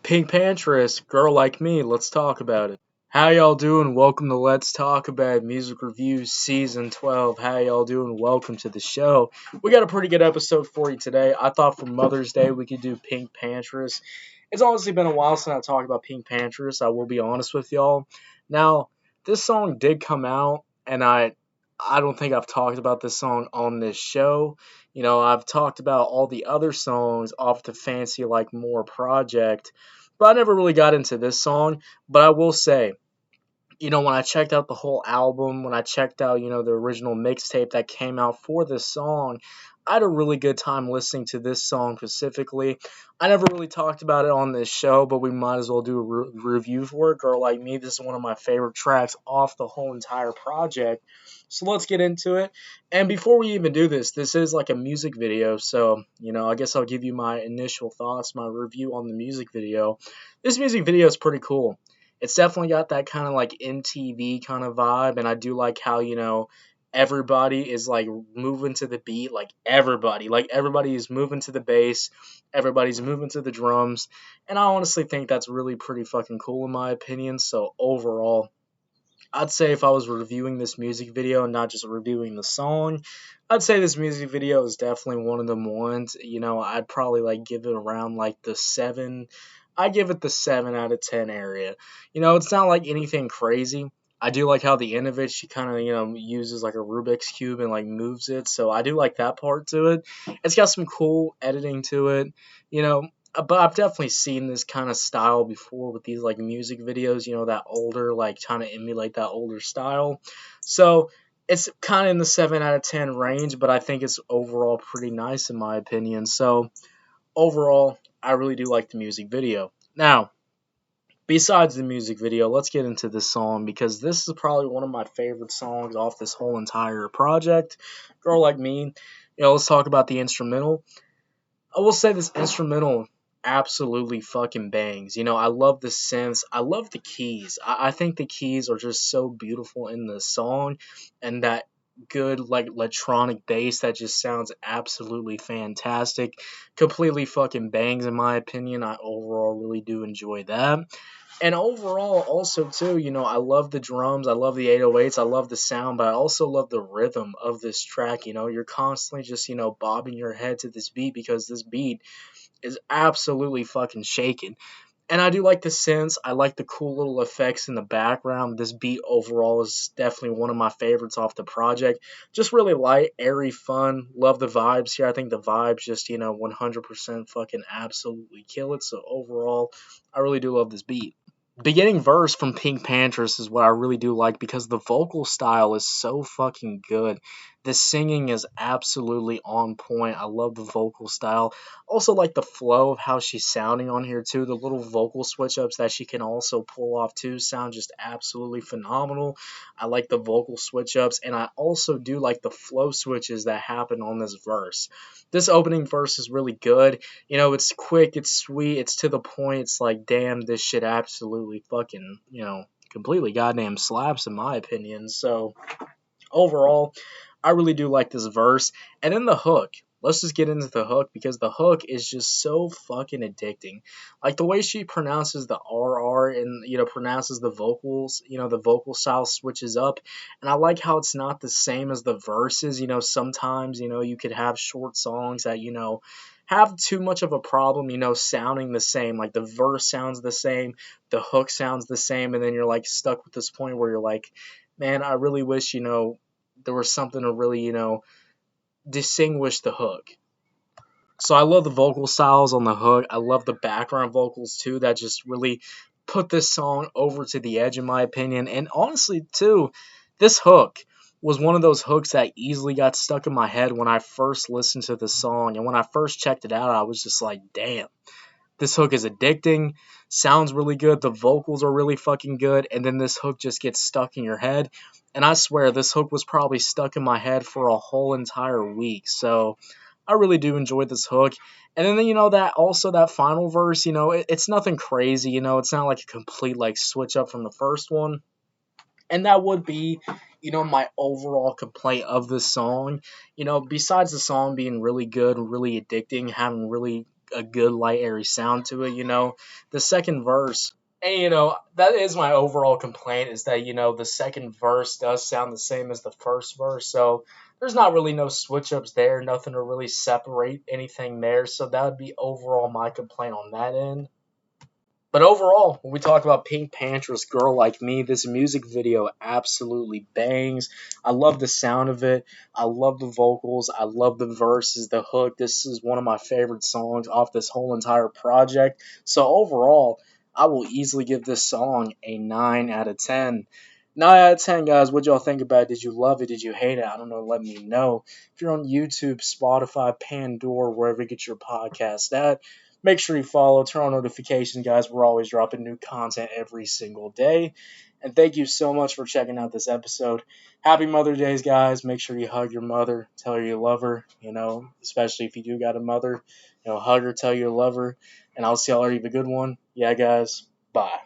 PinkPantheress, girl like me, let's talk about it. How y'all doing? Welcome to Let's Talk About Music Reviews Season 12. How y'all doing? Welcome to the show. We got a pretty good episode for you today. I thought for Mother's Day we could do PinkPantheress. It's honestly been a while since I talked about PinkPantheress, I will be honest with y'all. Now, this song did come out, and I don't think I've talked about this song on this show. I've talked about all the other songs off the Fancy Like More project, but I never really got into this song. But I will say, when I checked out the whole album, when I checked out, the original mixtape that came out for this song, I had a really good time listening to this song specifically. I never really talked about it on this show, but we might as well do a review for it. Girl Like Me, this is one of my favorite tracks off the whole entire project. So let's get into it. And before we even do this, this is like a music video. So, I guess I'll give you my initial thoughts, my review on the music video. This music video is pretty cool. It's definitely got that kind of like MTV kind of vibe, and I do like how, everybody is like moving to the beat, like everybody is moving to the bass, everybody's moving to the drums, and I honestly think that's really pretty fucking cool in my opinion. So overall, I'd say if I was reviewing this music video and not just reviewing the song, I'd say this music video is definitely one of them ones. I'd probably like give it around like the 7. I give it the 7 out of 10 area. It's not like anything crazy. I do like how the end of it, she kind of, uses like a Rubik's Cube and like moves it. So I do like that part to it. It's got some cool editing to it. You know, but I've definitely seen this kind of style before with these like music videos, that older, like trying to emulate that older style. So it's kind of in the 7 out of 10 range, but I think it's overall pretty nice in my opinion. So overall, I really do like the music video. Now, besides the music video, let's get into this song because this is probably one of my favorite songs off this whole entire project. Girl Like Me, let's talk about the instrumental. I will say this instrumental absolutely fucking bangs. I love the synths. I love the keys. I think the keys are just so beautiful in the song, and that good like electronic bass that just sounds absolutely fantastic. Completely fucking bangs in my opinion. I overall really do enjoy that. And overall, also too, I love the drums, I love the 808s, I love the sound, but I also love the rhythm of this track. You're constantly just bobbing your head to this beat because this beat is absolutely fucking shaking. And I do like the synths. I like the cool little effects in the background. This beat overall is definitely one of my favorites off the project. Just really light, airy, fun. Love the vibes here. I think the vibes just 100% fucking absolutely kill it. So overall, I really do love this beat. Beginning verse from PinkPantheress is what I really do like because the vocal style is so fucking good. The singing is absolutely on point. I love the vocal style. Also like the flow of how she's sounding on here too. The little vocal switch ups that she can also pull off too sound just absolutely phenomenal. I like the vocal switch ups, and I also do like the flow switches that happen on this verse. This opening verse is really good. It's quick, it's sweet, it's to the point. It's like, damn, this shit absolutely fucking, completely goddamn slaps in my opinion. So overall, I really do like this verse. And then the hook. Let's just get into the hook because the hook is just so fucking addicting. Like the way she pronounces the RR and pronounces the vocals, the vocal style switches up. And I like how it's not the same as the verses. Sometimes, you could have short songs that, have too much of a problem, sounding the same. Like the verse sounds the same, the hook sounds the same, and then you're like stuck with this point where you're like, man, I really wish, there was something to really, distinguish the hook. So I love the vocal styles on the hook. I love the background vocals too that just really put this song over to the edge in my opinion. And honestly too, this hook was one of those hooks that easily got stuck in my head when I first listened to the song. And when I first checked it out, I was just like, damn, this hook is addicting, sounds really good, the vocals are really fucking good, and then this hook just gets stuck in your head. And I swear, this hook was probably stuck in my head for a whole entire week. So I really do enjoy this hook. And then, that also that final verse, it's nothing crazy, it's not like a complete like switch up from the first one. And that would be, my overall complaint of the song. Besides the song being really good, really addicting, having really a good light airy sound to it. The second verse. And that is my overall complaint is that the second verse does sound the same as the first verse. So there's not really no switch ups there, nothing to really separate anything there. So that would be overall my complaint on that end. But overall, when we talk about PinkPantheress, Girl Like Me, this music video absolutely bangs. I love the sound of it. I love the vocals. I love the verses, the hook. This is one of my favorite songs off this whole entire project. So overall, I will easily give this song a 9 out of 10. 9 out of 10, guys. What y'all think about it? Did you love it? Did you hate it? I don't know. Let me know. If you're on YouTube, Spotify, Pandora, wherever you get your podcast at, make sure you follow, turn on notifications, guys. We're always dropping new content every single day. And thank you so much for checking out this episode. Happy Mother's Day, guys. Make sure you hug your mother. Tell her you love her, especially if you do got a mother. Hug her, tell her you love her. And I'll see y'all. Have a good one. Yeah, guys. Bye.